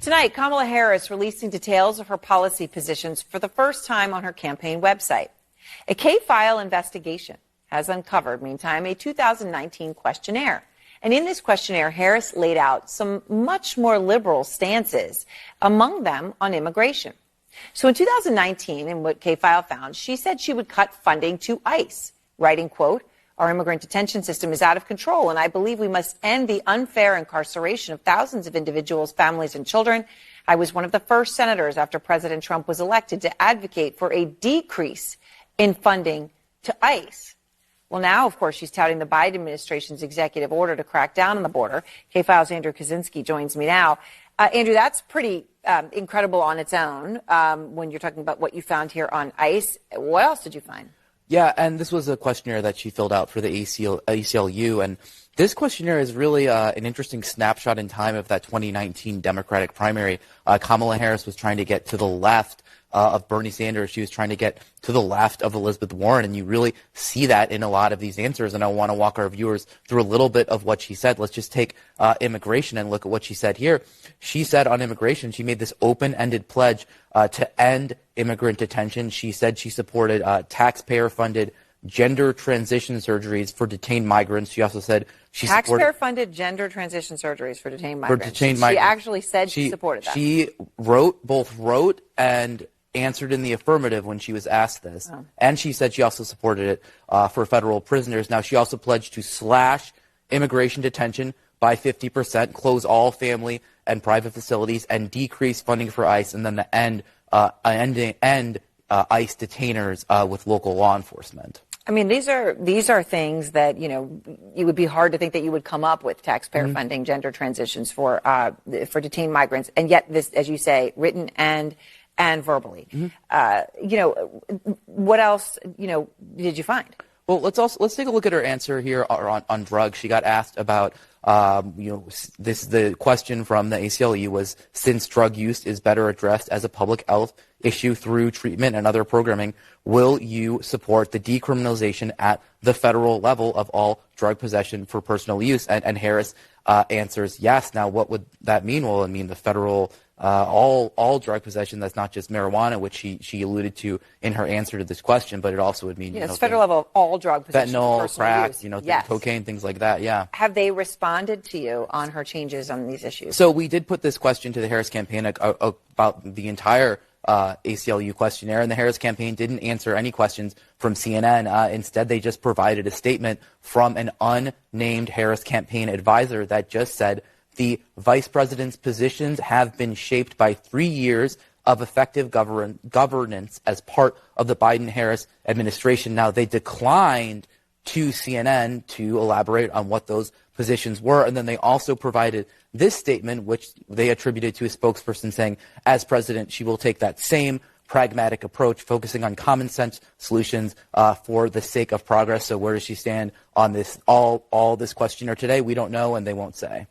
Tonight, Kamala Harris releasing details of her policy positions for the first time on her campaign website. A K-file investigation has uncovered, meantime, a 2019 questionnaire. And in this questionnaire, Harris laid out some much more liberal stances, among them on immigration. So in 2019, in what K-file found, she said she would cut funding to ICE, writing, quote, "Our immigrant detention system is out of control, and I believe we must end the unfair incarceration of thousands of individuals, families, and children. I was one of the first senators after President Trump was elected to advocate for a decrease in funding to ICE." Well, now, of course, she's touting the Biden administration's executive order to crack down on the border. K-File's Andrew Kaczynski joins me now. Andrew, that's pretty incredible on its own when you're talking about what you found here on ICE. What else did you find? Yeah, and this was a questionnaire that she filled out for the ACLU, and this questionnaire is really an interesting snapshot in time of that 2019 Democratic primary. Kamala Harris was trying to get to the left of Bernie Sanders. She was trying to get to the left of Elizabeth Warren, and you really see that in a lot of these answers, and I want to walk our viewers through a little bit of what she said. Let's just take immigration and look at what she said here. She said on immigration, she made this open-ended pledge to end immigrant detention. She said she supported taxpayer-funded gender transition surgeries for detained migrants. She also said she supported taxpayer-funded gender transition surgeries for detained migrants. She actually said she supported that. She both wrote and answered in the affirmative when she was asked this. Oh. And she said she also supported it for federal prisoners. Now, she also pledged to slash immigration detention by 50%, close all family and private facilities, and decrease funding for ICE, and then end ICE detainers with local law enforcement. I mean, these are things that, you know, it would be hard to think that you would come up with taxpayer funding gender transitions for detained migrants, and yet this, as you say, written and verbally. You know, what else, you know, did you find? Well, let's take a look at her answer here on drugs. She got asked about, the question from the ACLU was, since drug use is better addressed as a public health issue through treatment and other programming, will you support the decriminalization at the federal level of all drug possession for personal use? And Harris answers yes. Now, what would that mean? Well, it mean the federal all drug possession. That's not just marijuana, which she alluded to in her answer to this question, but it also would mean it's federal level of all drug possession, fentanyl, crack, use. Cocaine, things like that. Yeah. Have they responded to you on her changes on these issues? So we did put this question to the Harris campaign about the entire ACLU questionnaire, and the Harris campaign didn't answer any questions from CNN. Instead, they just provided a statement from an unnamed Harris campaign advisor that just said, the vice president's positions have been shaped by 3 years of effective governance as part of the Biden-Harris administration. Now, they declined to CNN to elaborate on what those positions were, and then they also provided this statement, which they attributed to a spokesperson saying, as president, she will take that same pragmatic approach, focusing on common sense solutions for the sake of progress. So where does she stand on this, all this questionnaire today? We don't know, and they won't say.